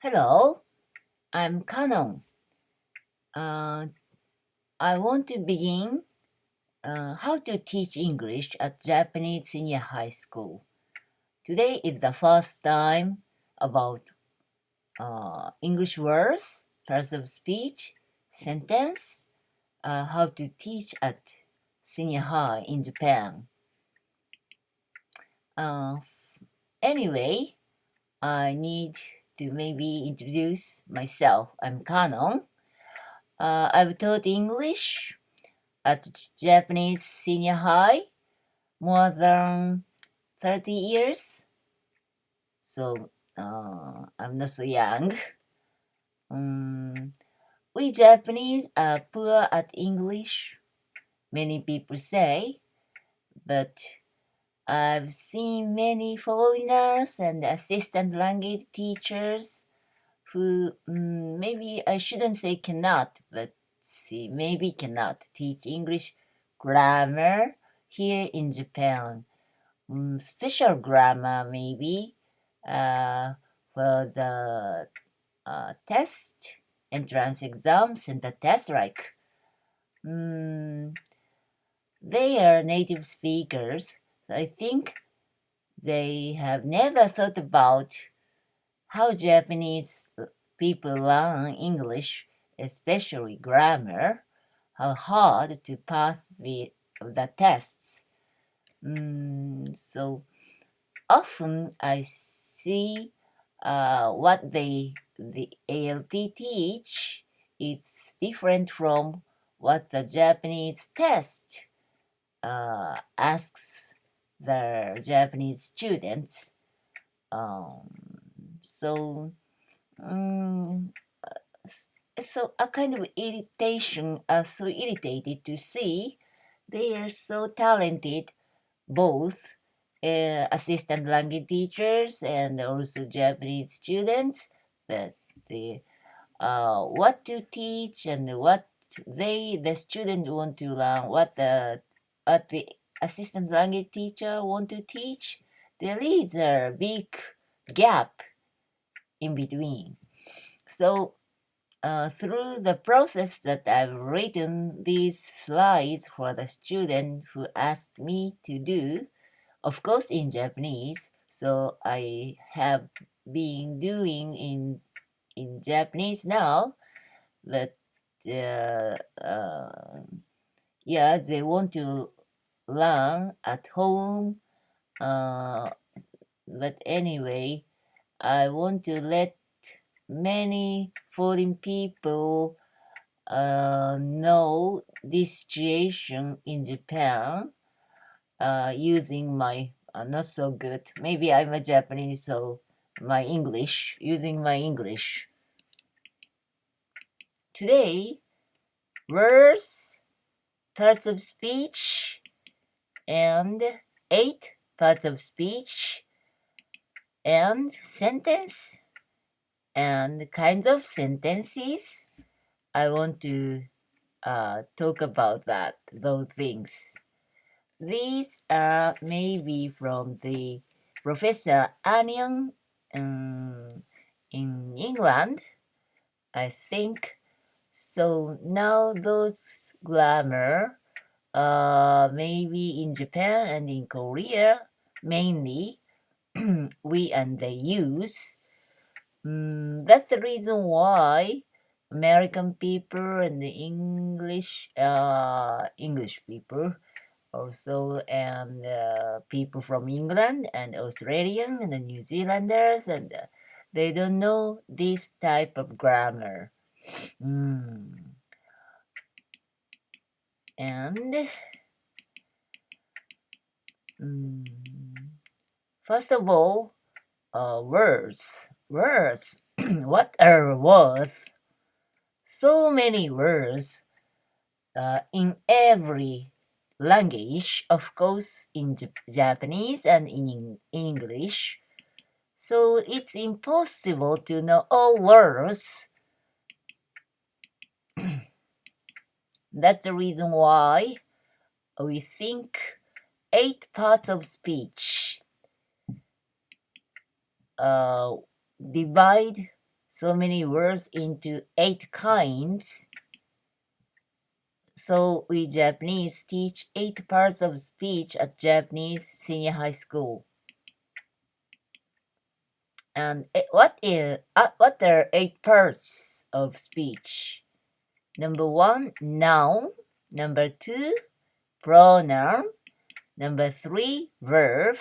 Hello, I'm Canon. Uh, I want to begin how to teach English at Japanese senior high school. Today is the first time about English words, parts of speech, sentence, how to teach at senior high in Japan. Uh, anyway, I need to maybe introduce myself. I'm Canon. I've taught English at Japanese senior high more than 30 years. So I'm not so young. Um, we Japanese are poor at English, many people say, but I've seen many foreigners and assistant language teachers who maybe I shouldn't say cannot, but see, maybe cannot teach English grammar here in Japan. Special grammar maybe for the test, entrance exams, and the test like. They are native speakers. I think they have never thought about how Japanese people learn English, especially grammar, how hard to pass the tests. So often I see what the ALT teach is different from what the Japanese test asks the Japanese students. Um, so, um, so a kind of irritation, so irritated to see they are so talented, both assistant language teachers and also Japanese students, but what to teach and what the student want to learn, what the assistant language teacher want to teach, there is a big gap in between. So through the process that I've written these slides for the student who asked me to do, of course in Japanese, so I have been doing in Japanese now, but uh, uh, yeah, they want to learn at home. But anyway, I want to let many foreign people know this situation in Japan using my not so good. Maybe I'm a Japanese, so my English, using my English. Today, words, parts of speech, and 8 parts of speech, and sentence, and kinds of sentences. I want to talk about those things. These are maybe from the Professor Anion in England, I think. So now those grammar, maybe in Japan and in Korea, mainly we and they use. That's the reason why American people and the English people also, and people from England and Australian and the New Zealanders, and they don't know this type of grammar. And mm, first of all, words. What are words? So many words in every language, of course, in Japanese and in English. So it's impossible to know all words. That's the reason why we think 8 parts of speech uh, divide so many words into 8 kinds. So we Japanese teach 8 parts of speech at Japanese senior high school. And what are 8 parts of speech? Number 1, noun. Number 2, pronoun. Number 3, verb.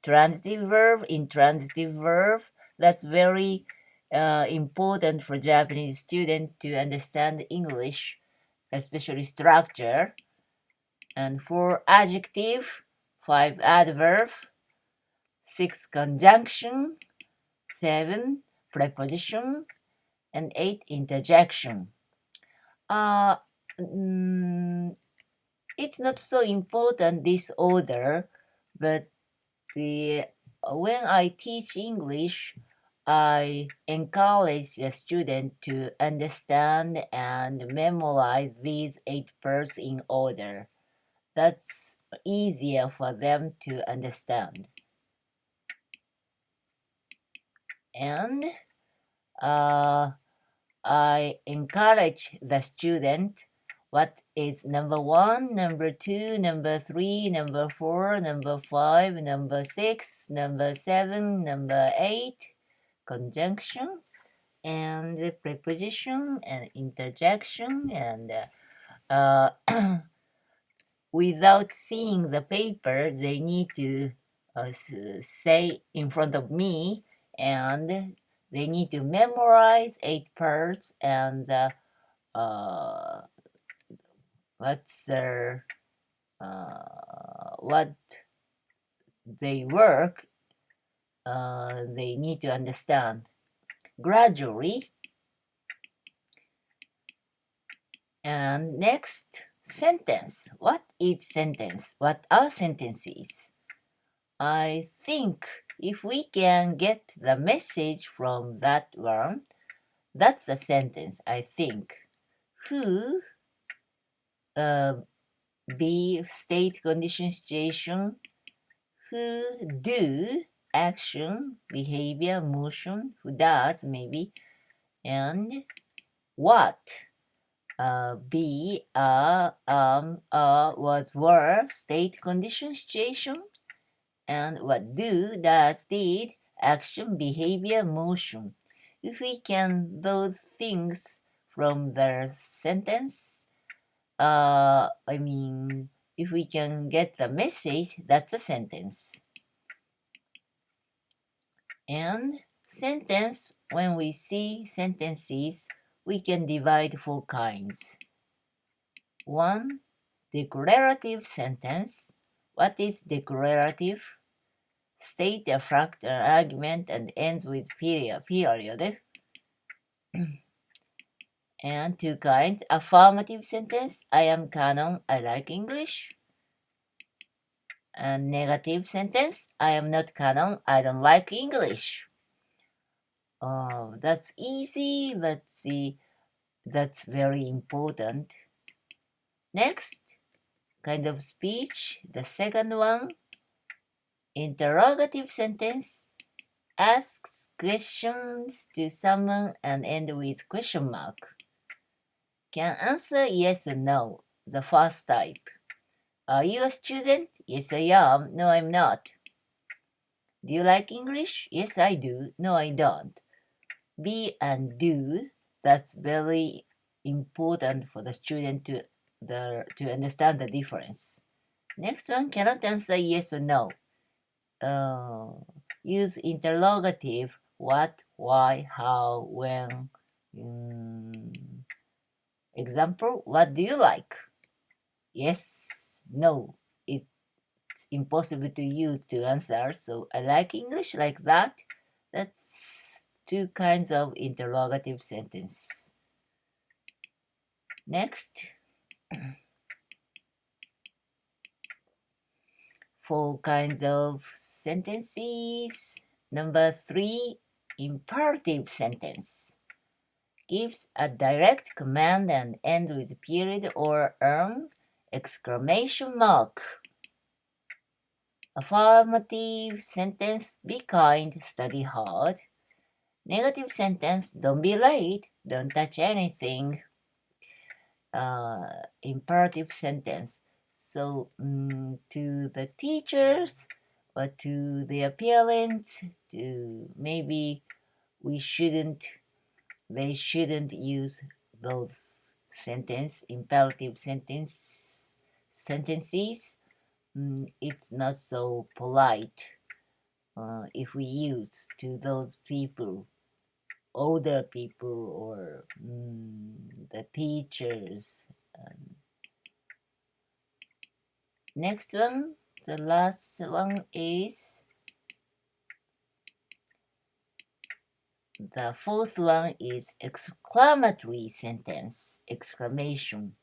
Transitive verb, intransitive verb. That's very important for Japanese students to understand English, especially structure. And 4, adjective. 5, adverb. 6, conjunction. 7, preposition. And 8, interjection. Uh, mm, it's not so important this order, but when I teach English, I encourage the student to understand and memorize these 8 words in order. That's easier for them to understand. And I encourage the student what is number 1, number 2, number 3, number 4, number 5, number 6, number 7, number 8, conjunction, and the preposition and interjection, and uh, without seeing the paper, they need to say in front of me, and they need to memorize 8 parts and uh, what's their what they work. They need to understand gradually. And next, sentence. What is sentence? What are sentences? I think if we can get the message from that one, that's a sentence, I think. Who, be state, condition, situation. Who, do, action, behavior, motion. Who does, maybe. And what, be, was, were, state, condition, situation. And what, do, does, did, action, behavior, motion. If we can those things from the sentence, if we can get the message, that's a sentence. And sentence, when we see sentences, we can divide 4 kinds. 1, declarative sentence. What is declarative? State a fact or argument and ends with period. And 2 kinds, affirmative sentence. I am Canon, I like English. And negative sentence. I am not Canon, I don't like English. Oh, that's easy, but see, that's very important. Next, kind of speech. The second one, interrogative sentence. Asks questions to someone and end with question mark. Can answer yes or no, the first type. Are you a student? Yes, I am. No, I'm not. Do you like English? Yes, I do. No, I don't. Be and do, that's very important for the student to understand the difference. Next one, cannot answer yes or no. Use interrogative, what, why, how, when. Example, what do you like? Yes, no. It's impossible to use to answer, so I like English, like that. That's 2 kinds of interrogative sentence. Next, 4 kinds of sentences. Number 3, imperative sentence. Gives a direct command and ends with period or exclamation mark. Affirmative sentence, be kind, study hard. Negative sentence, don't be late, don't touch anything. Imperative sentence. So to the teachers or to their parents, to maybe we shouldn't, they shouldn't use those imperative sentences. It's not so polite if we use to those people, older people or the teachers. Next one, the last one is the fourth one is exclamatory sentence, exclamation.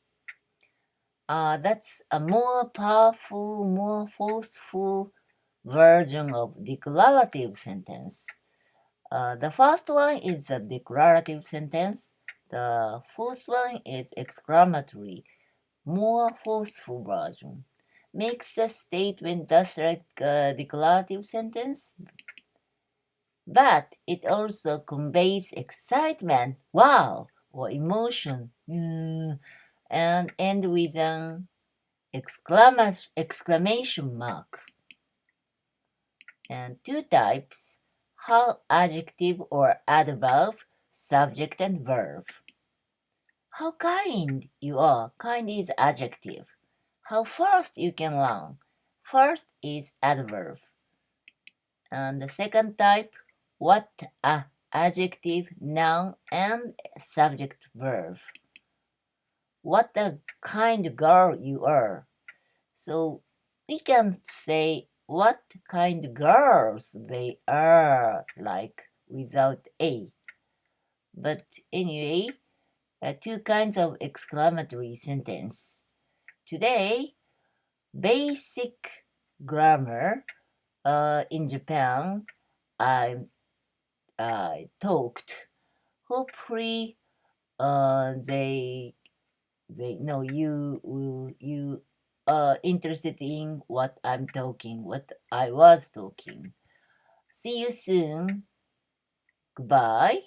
That's a more powerful, more forceful version of declarative sentence. The first one is the declarative sentence. The fourth one is exclamatory, more forceful version. Makes a statement just like a declarative sentence, but it also conveys excitement, wow, or emotion, and end with an exclamation mark. And two types, how adjective or adverb, subject and verb. How kind you are, kind is adjective. How fast you can run, first is adverb. And the second type, what a adjective, noun, and subject verb. What a kind girl you are. So we can say what kind girls they are, like without a. But anyway, two kinds of exclamatory sentence. Today, basic grammar in Japan, I talked. Hopefully, they know you interested in what I'm talking, what I was talking. See you soon. Goodbye.